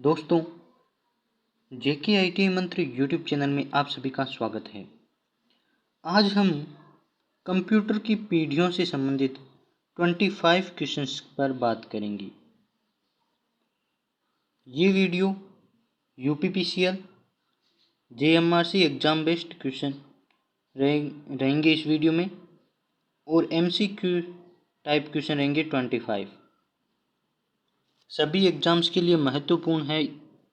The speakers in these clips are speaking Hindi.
दोस्तों, JKIT मंत्र यूट्यूब चैनल में आप सभी का स्वागत है। आज हम कंप्यूटर की पीढ़ियों से संबंधित 25 क्वेश्चंस पर बात करेंगे। ये video UPPCL, JMRC exam based question रहेंगे इस वीडियो में, और MCQ टाइप क्वेश्चन रहेंगे 25। सभी एग्ज़ाम्स के लिए महत्वपूर्ण है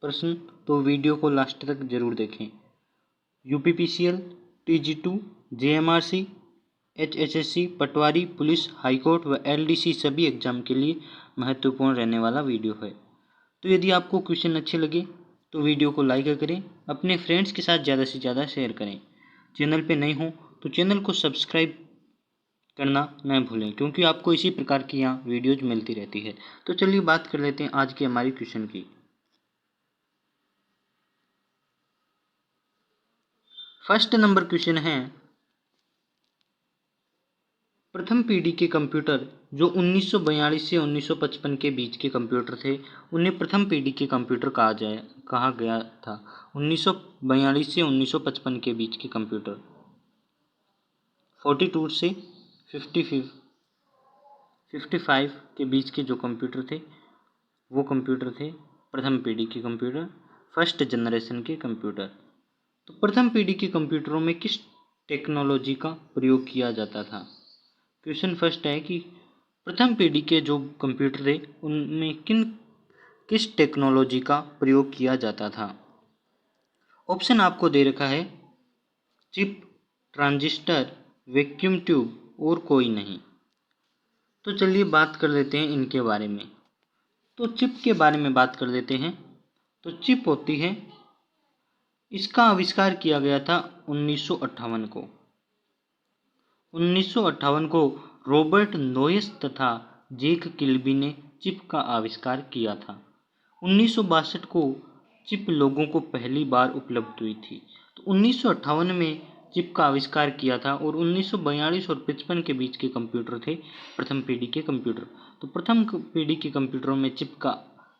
प्रश्न, तो वीडियो को लास्ट तक जरूर देखें। UPPCL, TG2, JMRC, HSSC, पटवारी, पुलिस, हाईकोर्ट व LDC सभी एग्ज़ाम के लिए महत्वपूर्ण रहने वाला वीडियो है। तो यदि आपको क्वेश्चन अच्छे लगे तो वीडियो को लाइक करें, अपने फ्रेंड्स के साथ ज़्यादा से ज़्यादा शेयर करें। चैनल पे नए हो तो चैनल को सब्सक्राइब करना न भूलें, क्योंकि आपको इसी प्रकार की यहाँ वीडियोज मिलती रहती है। तो चलिए बात कर लेते हैं आज की हमारी क्वेश्चन की। फर्स्ट नंबर क्वेश्चन है, प्रथम पीढ़ी के कंप्यूटर जो 1942 से 1955 के बीच के कंप्यूटर थे, उन्हें प्रथम पीढ़ी के कंप्यूटर कहा गया था। 1942 से 1955 के बीच के कंप्यूटर, 42 से 55 के बीच के जो कंप्यूटर थे वो कंप्यूटर थे प्रथम पीढ़ी के कंप्यूटर, फर्स्ट जनरेशन के कंप्यूटर। तो प्रथम पीढ़ी के कंप्यूटरों में किस टेक्नोलॉजी का प्रयोग किया जाता था? क्वेश्चन फर्स्ट है कि प्रथम पीढ़ी के जो कंप्यूटर थे उनमें किस टेक्नोलॉजी का प्रयोग किया जाता था? ऑप्शन आपको दे रखा है चिप, ट्रांजिस्टर, वैक्यूम ट्यूब और कोई नहीं। तो चलिए बात कर लेते हैं इनके बारे में। तो चिप के बारे में बात कर लेते हैं। तो चिप होती है, इसका आविष्कार किया गया था 1958 को। 1958 को रॉबर्ट नोयस तथा जैक किल्बी ने चिप का आविष्कार किया था। 1962 को चिप लोगों को पहली बार उपलब्ध हुई थी। तो 1958 में चिप का आविष्कार किया था, और 1942 और 55 के बीच के कंप्यूटर थे प्रथम पीढ़ी के कंप्यूटर। तो प्रथम पीढ़ी के कंप्यूटरों में चिप का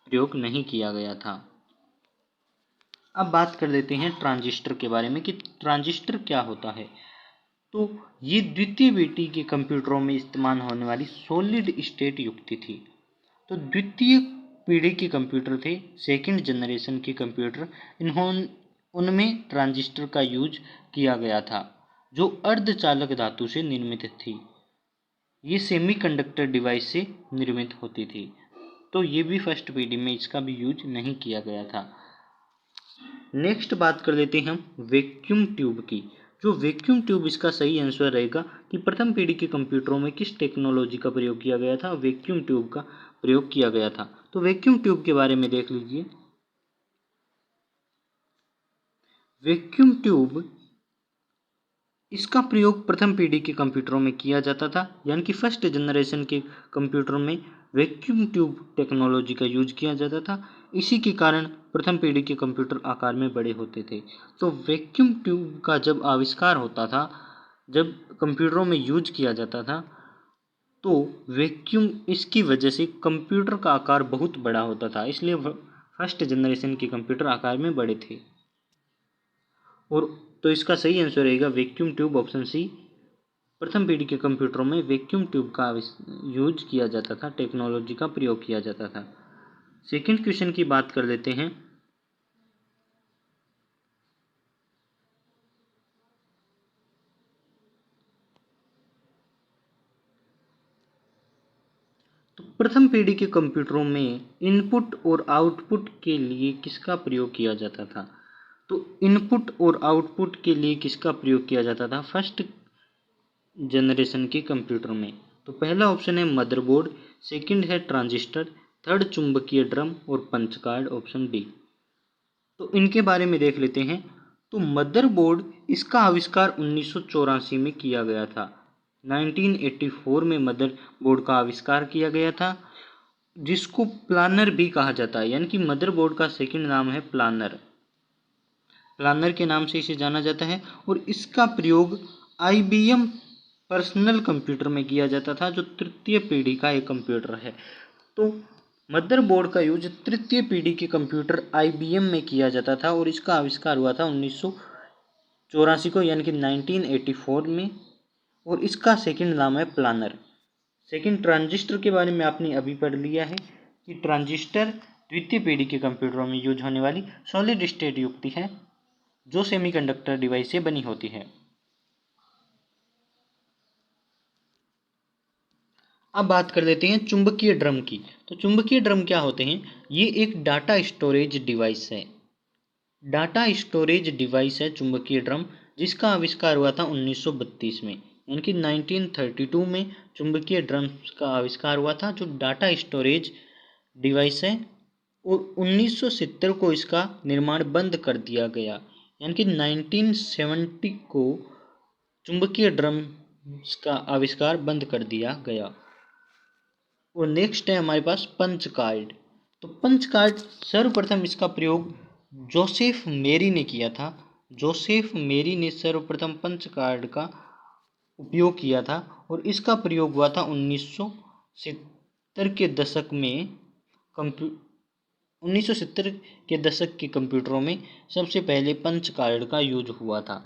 प्रयोग नहीं किया गया था। अब बात कर लेते हैं ट्रांजिस्टर के बारे में कि ट्रांजिस्टर क्या होता है। तो ये द्वितीय पीढ़ी के कंप्यूटरों में इस्तेमाल होने वाली सॉलिड स्टेट युक्ति थी। तो द्वितीय पीढ़ी के कंप्यूटर थे सेकंड जनरेशन के कंप्यूटर, उनमें ट्रांजिस्टर का यूज किया गया था, जो अर्धचालक धातु से निर्मित थी। ये सेमीकंडक्टर डिवाइस से निर्मित होती थी। तो ये भी फर्स्ट पीढ़ी में इसका भी यूज नहीं किया गया था। नेक्स्ट बात कर लेते हैं हम वैक्यूम ट्यूब की। जो वैक्यूम ट्यूब, इसका सही आंसर रहेगा कि प्रथम पीढ़ी के कंप्यूटरों में किस टेक्नोलॉजी का प्रयोग किया गया था? वैक्यूम ट्यूब का प्रयोग किया गया था। तो वैक्यूम ट्यूब के बारे में देख लीजिए। वैक्यूम ट्यूब, इसका प्रयोग प्रथम पीढ़ी के कंप्यूटरों में किया जाता था, यानी कि फर्स्ट जनरेशन के कंप्यूटरों में वैक्यूम ट्यूब टेक्नोलॉजी का यूज किया जाता था। इसी के कारण प्रथम पीढ़ी के कंप्यूटर आकार में बड़े होते थे। तो वैक्यूम ट्यूब का जब आविष्कार होता था, जब कंप्यूटरों में यूज किया जाता था, तो वैक्यूम, इसकी वजह से कंप्यूटर का आकार बहुत बड़ा होता था, इसलिए फर्स्ट जनरेशन के कंप्यूटर आकार में बड़े थे। और तो इसका सही आंसर रहेगा वैक्यूम ट्यूब, ऑप्शन सी। प्रथम पीढ़ी के कंप्यूटरों में वैक्यूम ट्यूब का यूज किया जाता था, टेक्नोलॉजी का प्रयोग किया जाता था। सेकंड क्वेश्चन की बात कर लेते हैं। तो प्रथम पीढ़ी के कंप्यूटरों में इनपुट और आउटपुट के लिए किसका प्रयोग किया जाता था? तो इनपुट और आउटपुट के लिए किसका प्रयोग किया जाता था फर्स्ट जनरेशन के कंप्यूटर में? तो पहला ऑप्शन है मदरबोर्ड, सेकंड है ट्रांजिस्टर, थर्ड चुंबकीय ड्रम और पंच कार्ड, ऑप्शन डी। तो इनके बारे में देख लेते हैं। तो मदरबोर्ड, इसका आविष्कार 1984 में किया गया था। 1984 में मदरबोर्ड का आविष्कार किया गया था, जिसको प्लानर भी कहा जाता है, यानी कि मदरबोर्ड का सेकंड नाम है प्लानर। प्लानर के नाम से इसे जाना जाता है, और इसका प्रयोग IBM पर्सनल कंप्यूटर में किया जाता था, जो तृतीय पीढ़ी का एक कंप्यूटर है। तो मदरबोर्ड का यूज तृतीय पीढ़ी के कंप्यूटर IBM में किया जाता था और इसका आविष्कार हुआ था 1984 को, यानी कि 1984 में। और इसका सेकंड नाम है प्लानर। सेकंड, ट्रांजिस्टर के बारे में आपने अभी पढ़ लिया है कि ट्रांजिस्टर द्वितीय पीढ़ी के कंप्यूटरों में यूज होने वाली सॉलिड स्टेट युक्ति है जो सेमीकंडक्टर डिवाइस से बनी होती है। अब बात कर लेते हैं चुंबकीय ड्रम की। तो चुंबकीय ड्रम क्या होते हैं? ये एक डाटा स्टोरेज डिवाइस है। डाटा स्टोरेज डिवाइस है चुंबकीय ड्रम, जिसका आविष्कार हुआ था 1932 में, यानी कि 1932 में चुंबकीय ड्रम्स का आविष्कार हुआ था, जो डाटा स्टोरेज डिवाइस है। और 1970 को इसका निर्माण बंद कर दिया गया, यानी कि 1970 को चुंबकीय ड्रम्स का आविष्कार बंद कर दिया गया। और नेक्स्ट है हमारे पास पंच कार्ड। तो पंच कार्ड सर्वप्रथम इसका प्रयोग जोसेफ मेरी ने किया था। जोसेफ मेरी ने सर्वप्रथम पंच कार्ड का उपयोग किया था और इसका प्रयोग हुआ था 1970 के दशक में। 1970 के दशक के कंप्यूटरों में सबसे पहले पंच कार्ड का यूज हुआ था।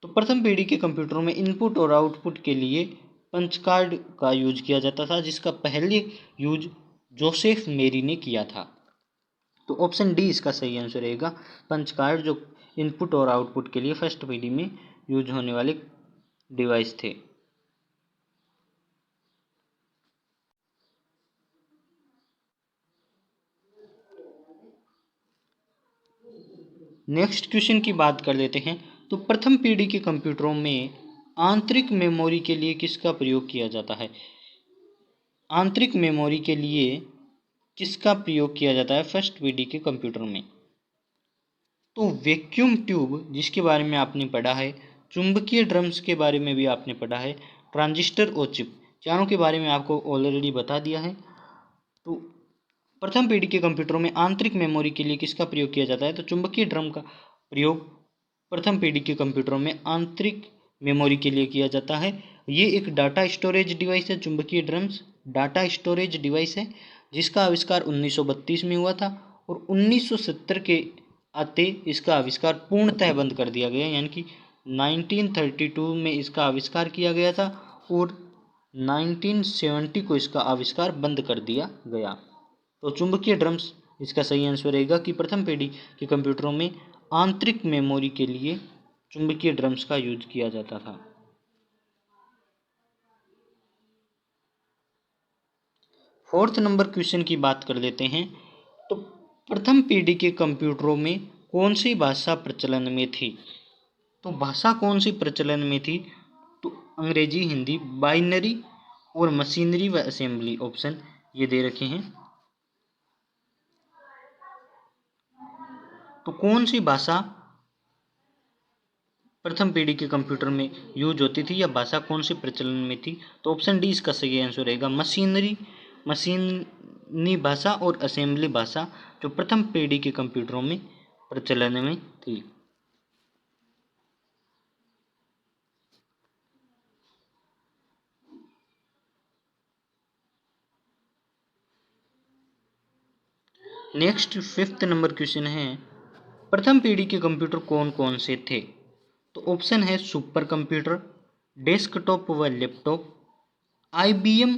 तो प्रथम पीढ़ी के कंप्यूटरों में इनपुट और आउटपुट के लिए पंच कार्ड का यूज किया जाता था, जिसका पहले यूज जोसेफ मेरी ने किया था। तो ऑप्शन डी इसका सही आंसर रहेगा, पंच कार्ड, जो इनपुट और आउटपुट के लिए फर्स्ट पीढ़ी में यूज होने वाले डिवाइस थे। नेक्स्ट क्वेश्चन की बात कर लेते हैं। तो प्रथम पीढ़ी के कंप्यूटरों में आंतरिक मेमोरी के लिए किसका प्रयोग किया जाता है? आंतरिक मेमोरी के लिए किसका प्रयोग किया जाता है फर्स्ट पीढ़ी के कंप्यूटर में? तो वैक्यूम ट्यूब, जिसके बारे में आपने पढ़ा है, चुंबकीय ड्रम्स के बारे में भी आपने पढ़ा है, ट्रांजिस्टर और चिप, चारों के बारे में आपको ऑलरेडी बता दिया है। तो प्रथम पीढ़ी के कंप्यूटरों में आंतरिक मेमोरी के लिए किसका प्रयोग किया जाता है? तो चुंबकीय ड्रम का प्रयोग प्रथम पीढ़ी के कंप्यूटरों में आंतरिक मेमोरी के लिए किया जाता है। ये एक डाटा स्टोरेज डिवाइस है। चुंबकीय ड्रम्स डाटा स्टोरेज डिवाइस है, जिसका आविष्कार 1932 में हुआ था और 1970 के आते इसका आविष्कार पूर्णतः बंद कर दिया गया, यानी कि 1932 में इसका आविष्कार किया गया था और 1970 को इसका आविष्कार बंद कर दिया गया। तो चुंबकीय ड्रम्स इसका सही आंसर रहेगा कि प्रथम पीढ़ी के कंप्यूटरों में आंतरिक मेमोरी के लिए चुंबकीय ड्रम्स का यूज किया जाता था। फोर्थ नंबर क्वेश्चन की बात कर लेते हैं। तो प्रथम पीढ़ी के कंप्यूटरों में कौन सी भाषा प्रचलन में थी? तो भाषा कौन सी प्रचलन में थी? तो अंग्रेजी, हिंदी, बाइनरी और मशीनरी व असेंबली, ऑप्शन ये दे रखे हैं। तो कौन सी भाषा प्रथम पीढ़ी के कंप्यूटर में यूज होती थी या भाषा कौन सी प्रचलन में थी? तो ऑप्शन डी इसका सही आंसर रहेगा, मशीनी भाषा और असेंबली भाषा, जो प्रथम पीढ़ी के कंप्यूटरों में प्रचलन में थी। नेक्स्ट फिफ्थ नंबर क्वेश्चन है, प्रथम पीढ़ी के कंप्यूटर कौन कौन से थे? तो ऑप्शन है सुपर कंप्यूटर, डेस्कटॉप व laptop, IBM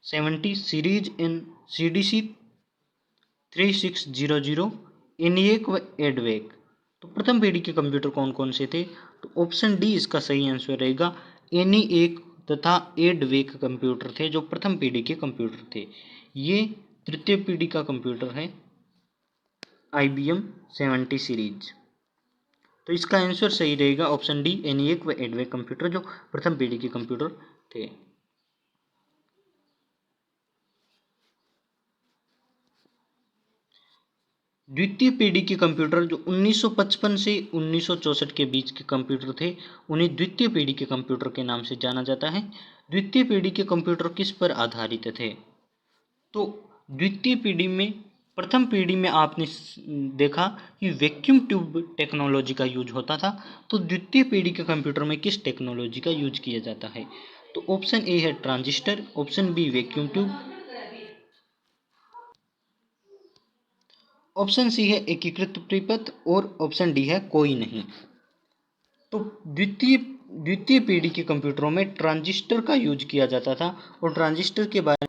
70 series in CDC 3600, ENIAC व एडवेक। तो प्रथम पीढ़ी के कंप्यूटर कौन कौन से थे? तो ऑप्शन डी इसका सही आंसर रहेगा, ENIAC तथा एडवेक कंप्यूटर थे जो प्रथम पीढ़ी के कंप्यूटर थे। ये तृतीय पीढ़ी का कंप्यूटर है, IBM 70 सीरीज। तो इसका आंसर सही रहेगा ऑप्शन डी, ENIAC व एडवेक कंप्यूटर, जो प्रथम पीढ़ी के कंप्यूटर थे। द्वितीय पीढ़ी के कंप्यूटर जो 1955 से 1964 के बीच के कंप्यूटर थे, उन्हें द्वितीय पीढ़ी के कंप्यूटर के नाम से जाना जाता है। द्वितीय पीढ़ी के कंप्यूटर किस पर आधारित थे? तो द्वितीय पीढ़ी में, प्रथम पीढ़ी में आपने देखा कि वैक्यूम ट्यूब टेक्नोलॉजी का यूज होता था, तो द्वितीय पीढ़ी के कंप्यूटर में किस टेक्नोलॉजी का यूज किया जाता है? तो ऑप्शन ए है transistor, option B vacuum tube, option C है एकीकृत परिपथ और ऑप्शन डी है कोई नहीं। तो द्वितीय पीढ़ी के कंप्यूटरों में ट्रांजिस्टर का यूज किया जाता था और ट्रांजिस्टर के बारे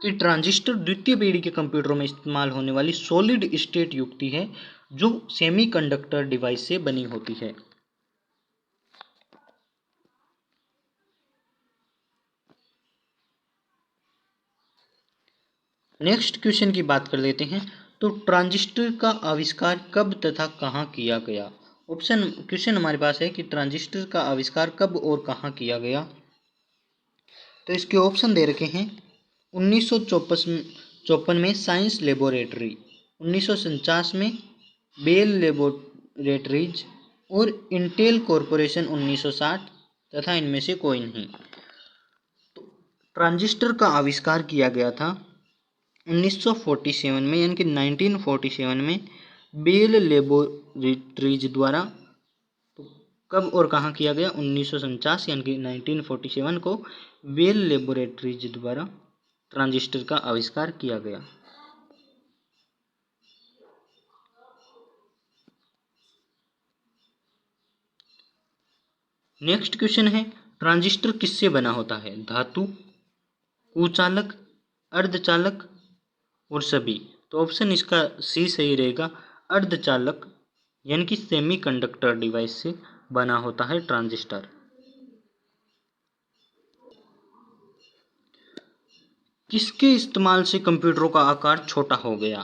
कि ट्रांजिस्टर द्वितीय पीढ़ी के कंप्यूटरों में इस्तेमाल होने वाली सॉलिड स्टेट युक्ति है जो सेमीकंडक्टर डिवाइस से बनी होती है। नेक्स्ट क्वेश्चन की बात कर लेते हैं। तो ट्रांजिस्टर का आविष्कार कब तथा कहाँ किया गया? क्वेश्चन हमारे पास है कि ट्रांजिस्टर का आविष्कार कब और कहाँ किया गया। तो इसके ऑप्शन दे रखे हैं 1954 में साइंस लेबोरेटरी, 1949 में बेल लेबोरेटरीज और इंटेल कॉरपोरेशन 1960 तथा इनमें से कोई नहीं। तो ट्रांजिस्टर का आविष्कार किया गया था 1947 में, यानी कि 1947 में बेल लेबोरेटरीज द्वारा। तो कब और कहाँ किया गया? 1949 यानी कि 1947 को बेल लेबोरेटरीज द्वारा ट्रांजिस्टर का आविष्कार किया गया। नेक्स्ट क्वेश्चन है ट्रांजिस्टर किससे बना होता है? धातु, कुचालक, अर्धचालक और सभी। तो ऑप्शन इसका सी सही रहेगा, अर्धचालक यानी कि सेमीकंडक्टर डिवाइस से बना होता है ट्रांजिस्टर। किसके इस्तेमाल से कंप्यूटरों का आकार छोटा हो गया?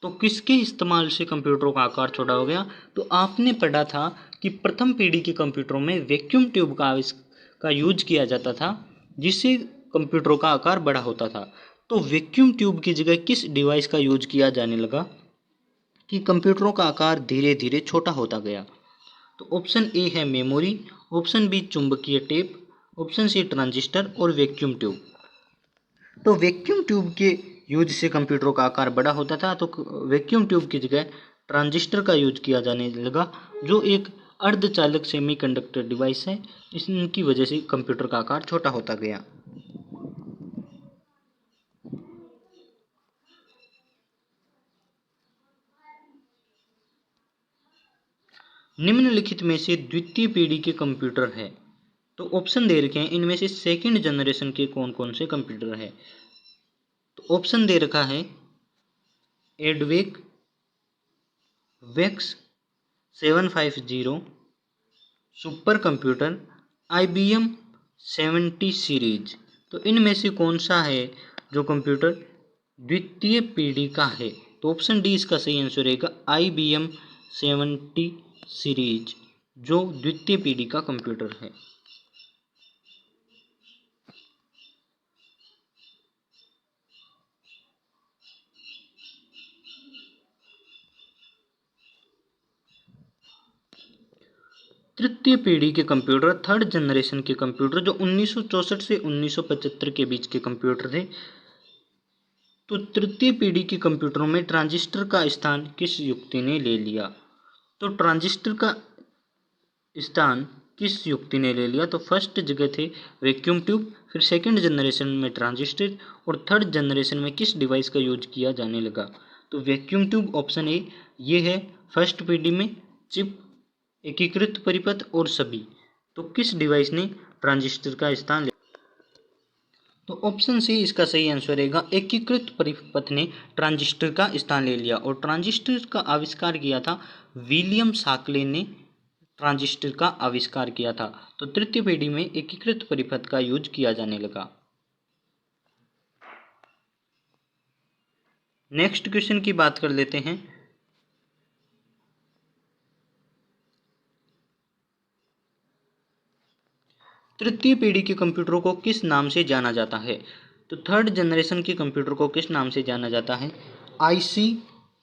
तो किसके इस्तेमाल से कंप्यूटरों का आकार छोटा हो गया? तो आपने पढ़ा था कि प्रथम पीढ़ी के कंप्यूटरों में वैक्यूम ट्यूब का यूज किया जाता था जिससे कंप्यूटरों का आकार बड़ा होता था। तो वैक्यूम ट्यूब की जगह किस डिवाइस का यूज किया जाने लगा कि कंप्यूटरों का आकार धीरे धीरे छोटा होता गया? तो ऑप्शन ए है मेमोरी, ऑप्शन बी चुंबकीय टेप, ऑप्शन सी ट्रांजिस्टर और वैक्यूम ट्यूब। तो वैक्यूम ट्यूब के यूज से कंप्यूटरों का आकार बड़ा होता था, तो वैक्यूम ट्यूब की जगह ट्रांजिस्टर का यूज किया जाने लगा जो एक अर्धचालक सेमीकंडक्टर डिवाइस है। इसकी वजह से कंप्यूटर का आकार छोटा होता गया। निम्नलिखित में से द्वितीय पीढ़ी के कंप्यूटर है। तो ऑप्शन दे रखे हैं, इनमें से सेकंड जनरेशन के कौन कौन से कंप्यूटर है। तो ऑप्शन दे रखा है EDVAC, VAX 750, super computer, IBM 70 series. तो इनमें से कौन सा है जो कंप्यूटर द्वितीय पीढ़ी का है? तो ऑप्शन डी इसका सही आंसर रहेगा, IBM 70 सीरीज जो द्वितीय पीढ़ी का कंप्यूटर है। तृतीय पीढ़ी के कंप्यूटर, थर्ड जनरेशन के कंप्यूटर जो 1964 से 1975 के बीच के कंप्यूटर थे। तो तृतीय पीढ़ी के कंप्यूटरों में ट्रांजिस्टर का स्थान किस युक्ति ने ले लिया? तो ट्रांजिस्टर का स्थान किस युक्ति ने ले लिया? तो फर्स्ट जगह थे वैक्यूम ट्यूब, फिर सेकंड जनरेशन में ट्रांजिस्टर और थर्ड जनरेशन में किस डिवाइस का यूज किया जाने लगा? तो वैक्यूम ट्यूब ऑप्शन ए ये है फर्स्ट पीढ़ी में, चिप, एकीकृत परिपथ और सभी। तो किस डिवाइस ने ट्रांजिस्टर का स्थान लिया? तो ऑप्शन सी इसका सही आंसर रहेगा, एकीकृत परिपथ ने ट्रांजिस्टर का स्थान ले लिया। और ट्रांजिस्टर का आविष्कार किया था विलियम शाक्ले ने, ट्रांजिस्टर का आविष्कार किया था। तो तृतीय पीढ़ी में एकीकृत परिपथ का यूज किया जाने लगा। नेक्स्ट क्वेश्चन की बात कर लेते हैं। तृतीय पीढ़ी के कंप्यूटरों को किस नाम से जाना जाता है? तो थर्ड जनरेशन के कंप्यूटर को किस नाम से जाना जाता है? IC,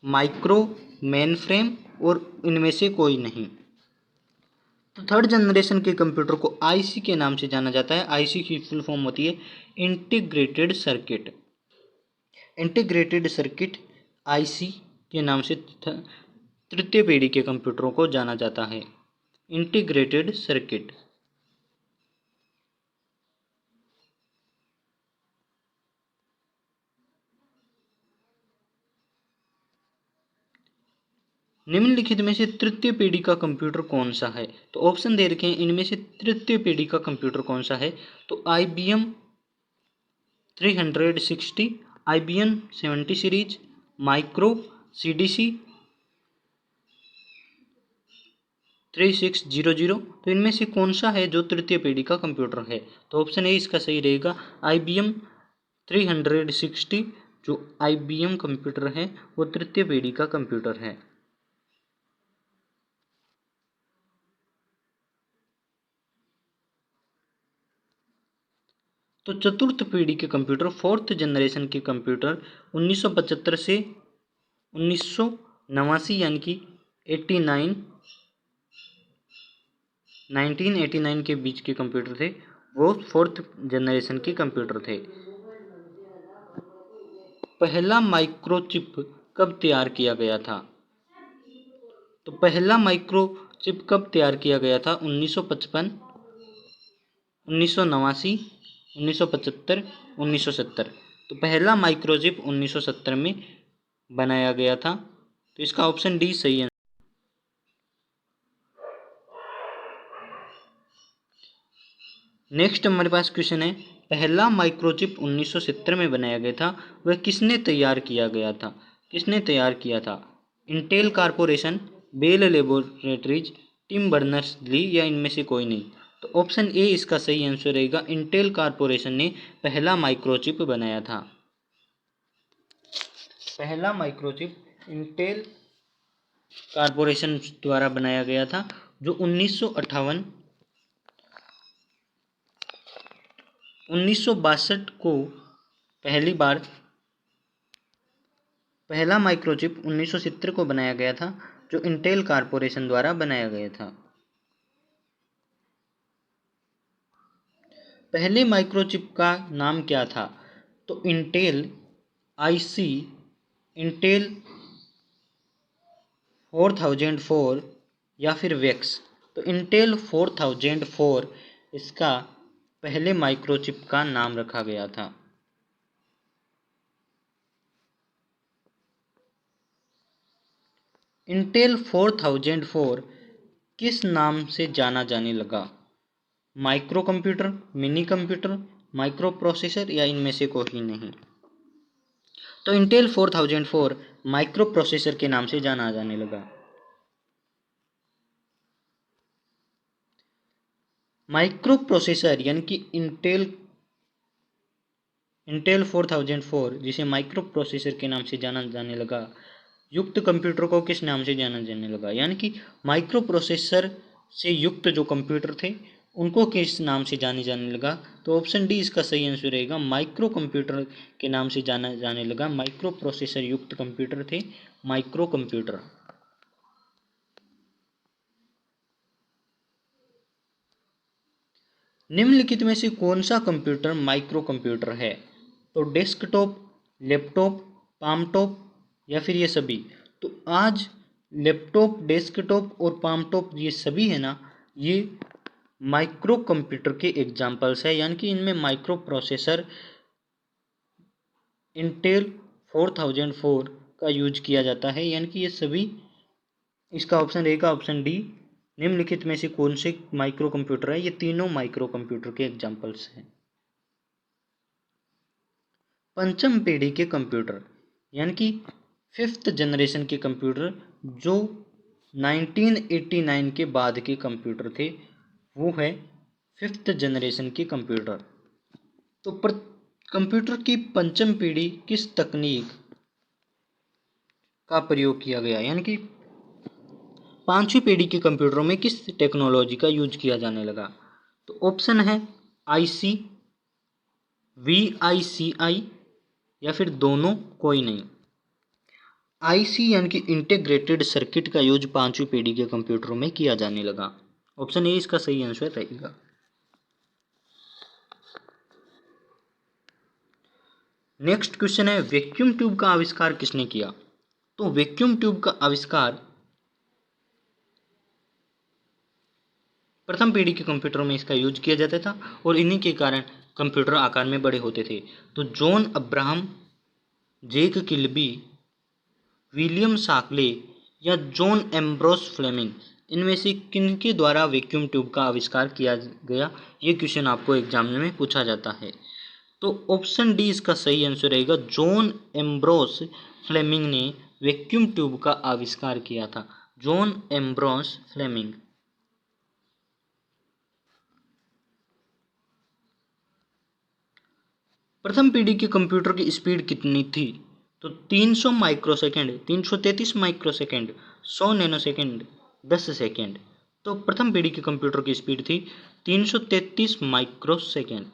माइक्रो, मेनफ्रेम और इनमें से कोई नहीं। तो थर्ड जनरेशन के कंप्यूटर को IC के नाम से जाना जाता है। IC की फुल फॉर्म होती है integrated circuit. Integrated circuit IC के नाम से तृतीय पीढ़ी के कंप्यूटरों को जाना जाता है, इंटीग्रेटेड सर्किट। निम्नलिखित में से तृतीय पीढ़ी का कंप्यूटर कौन सा है? तो ऑप्शन दे रखे हैं, इनमें से तृतीय पीढ़ी का कंप्यूटर कौन सा है? तो IBM 360, IBM 70 series, micro, CDC 3600। तो इनमें से कौन सा है जो तृतीय पीढ़ी का कंप्यूटर है? तो ऑप्शन ए इसका सही रहेगा, IBM 360 जो IBM कंप्यूटर है वो तृतीय पीढ़ी का कंप्यूटर है। तो चतुर्थ पीढ़ी के कंप्यूटर, फोर्थ जनरेशन के कंप्यूटर 1975 से 1989 यानी कि 1989 के बीच के कंप्यूटर थे, वो फोर्थ जनरेशन के कंप्यूटर थे। पहला माइक्रोचिप कब तैयार किया गया था? तो पहला माइक्रोचिप कब तैयार किया गया था? 1955, 1989, 1975, 1970। तो पहला माइक्रोचिप 1970 में बनाया गया था। तो इसका ऑप्शन डी सही है। नेक्स्ट हमारे पास क्वेश्चन है, पहला माइक्रोचिप 1970 में बनाया गया था, वह किसने तैयार किया गया था? किसने तैयार किया था? Intel Corporation, Bell Laboratories, Tim Berners Lee या इनमें से कोई नहीं? तो ऑप्शन ए इसका सही आंसर रहेगा, इंटेल कारपोरेशन ने पहला माइक्रोचिप बनाया था। पहला माइक्रोचिप इंटेल कारपोरेशन द्वारा बनाया गया था, जो 1962 को पहली बार, पहला माइक्रोचिप 1970 को बनाया गया था, जो इंटेल कारपोरेशन द्वारा बनाया गया था। पहले माइक्रोचिप का नाम क्या था? तो इंटेल IC, इंटेल 4004 या फिर वेक्स। तो इंटेल 4004 इसका पहले माइक्रोचिप का नाम रखा गया था। इंटेल 4004 किस नाम से जाना जाने लगा? Micro computer, mini computer, micro processor या इनमें से कोई नहीं? तो इंटेल 4004 माइक्रो प्रोसेसर के नाम से जाना जाने लगा। माइक्रो प्रोसेसर यानी कि इंटेल 4004 जिसे माइक्रो प्रोसेसर के नाम से जाना जाने लगा, युक्त कंप्यूटर को किस नाम से जाना जाने लगा? यानी कि माइक्रो प्रोसेसर से युक्त जो कंप्यूटर थे उनको किस नाम से जाने जाने लगा? तो ऑप्शन डी इसका सही आंसर रहेगा, माइक्रो कंप्यूटर के नाम से जाना जाने लगा। माइक्रो प्रोसेसर युक्त कंप्यूटर थे माइक्रो कंप्यूटर। निम्नलिखित में से कौन सा कंप्यूटर माइक्रो कंप्यूटर है? तो डेस्कटॉप, लैपटॉप, पामटॉप या फिर ये सभी? तो आज लैपटॉप, डेस्कटॉप और पामटॉप ये सभी है ना, ये माइक्रो कंप्यूटर के एग्जाम्पल्स है, यानी कि इनमें माइक्रो प्रोसेसर इंटेल 4004 का यूज किया जाता है, यानी कि ये सभी, इसका ऑप्शन रहेगा ऑप्शन डी। निम्नलिखित में से कौन से माइक्रो कंप्यूटर है? ये तीनों माइक्रो कंप्यूटर के एग्जाम्पल्स हैं। पंचम पीढ़ी के कंप्यूटर यानी कि फिफ्थ जनरेशन के कंप्यूटर जो 1989 के बाद के कंप्यूटर थे, वो है फिफ्थ जनरेशन के कंप्यूटर। तो कंप्यूटर की पंचम पीढ़ी किस तकनीक का प्रयोग किया गया, यानी कि पांचवी पीढ़ी के कंप्यूटरों में किस टेक्नोलॉजी का यूज किया जाने लगा? तो ऑप्शन है IC, VICI या फिर दोनों, कोई नहीं। IC यानी कि इंटीग्रेटेड सर्किट का यूज पांचवी पीढ़ी के कंप्यूटरों में किया जाने लगा। ऑप्शन ए इसका सही आंसर रहेगा। नेक्स्ट क्वेश्चन है, वैक्यूम ट्यूब का आविष्कार किसने किया? तो वैक्यूम ट्यूब का आविष्कार प्रथम पीढ़ी के कंप्यूटरों में इसका यूज किया जाता था और इन्हीं के कारण कंप्यूटर आकार में बड़े होते थे। तो John Abraham, Jack Kilby, William Shockley या जॉन एम्ब्रोस फ्लेमिंग, इनमें से किनके द्वारा वैक्यूम ट्यूब का आविष्कार किया गया? ये क्वेश्चन आपको एग्जाम में पूछा जाता है। तो ऑप्शन डी इसका सही आंसर रहेगा, जॉन एम्ब्रोस फ्लेमिंग ने वैक्यूम ट्यूब का आविष्कार किया था। John Ambrose Fleming. प्रथम पीढ़ी के कंप्यूटर की स्पीड कितनी थी? तो 300 माइक्रोसेकंड, 333 माइक्रोसेकंड, 100 नैनोसेकंड, 10 सेकंड। तो प्रथम पीढ़ी के कंप्यूटर की स्पीड थी 333 माइक्रोसेकंड।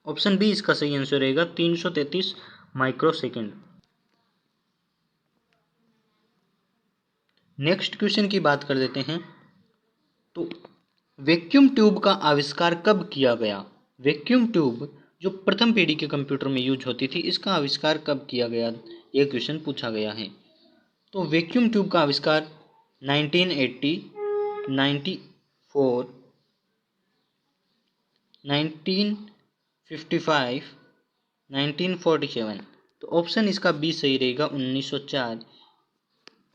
ऑप्शन बी इसका सही आंसर रहेगा, 333 माइक्रोसेकंड। नेक्स्ट क्वेश्चन की बात कर लेते हैं। तो वैक्यूम ट्यूब का आविष्कार कब किया गया? वैक्यूम ट्यूब जो प्रथम पीढ़ी के कंप्यूटर में यूज होती थी, इसका आविष्कार कब किया गया? यह क्वेश्चन पूछा गया है। तो वैक्यूम ट्यूब का आविष्कार 1980, 94, 1955, 1947। तो ऑप्शन इसका बी सही रहेगा, 1904।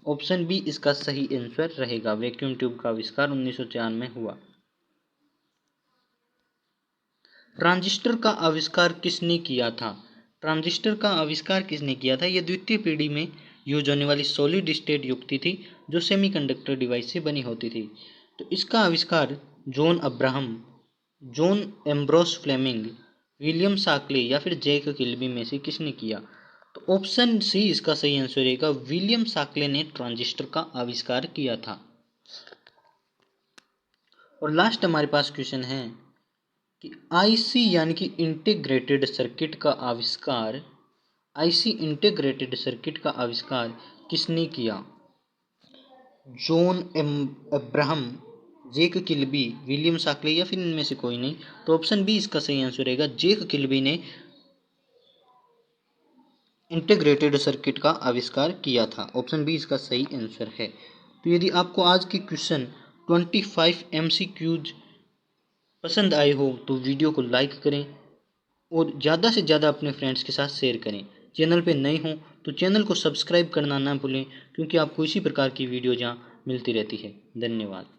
ऑप्शन बी इसका सही आंसर रहेगा। वैक्यूम ट्यूब का आविष्कार 1904 में हुआ। ट्रांजिस्टर का आविष्कार किसने किया था? ट्रांजिस्टर का आविष्कार किसने किया था? यह द्वितीय पीढ़ी में यूज होने वाली सॉलिड स्टेट युक्ति थी जो सेमीकंडक्टर डिवाइस से बनी होती थी। तो इसका आविष्कार John Abraham, John Ambrose Fleming, William Shockley या फिर जैक किल्बी में से किसने किया? तो ऑप्शन सी इसका सही आंसर रहेगा, विलियम शाक्ले ने ट्रांजिस्टर का आविष्कार किया था। और लास्ट हमारे पास क्वेश्चन है कि आईसी यानी कि इंटीग्रेटेड सर्किट का आविष्कार, आईसी इंटीग्रेटेड सर्किट का आविष्कार किसने किया? John Abraham, Jack Kilby, William Shockley या फिर इनमें से कोई नहीं? तो ऑप्शन बी इसका सही आंसर रहेगा, जैक किल्बी ने इंटीग्रेटेड सर्किट का आविष्कार किया था। ऑप्शन बी इसका सही आंसर है। तो यदि आपको आज की क्वेश्चन 25 MCQs पसंद आए हो तो वीडियो को लाइक करें और ज़्यादा से ज़्यादा अपने फ्रेंड्स के साथ शेयर करें। चैनल पे नए हों तो चैनल को सब्सक्राइब करना ना भूलें, क्योंकि आपको इसी प्रकार की वीडियो जहाँ मिलती रहती है। धन्यवाद।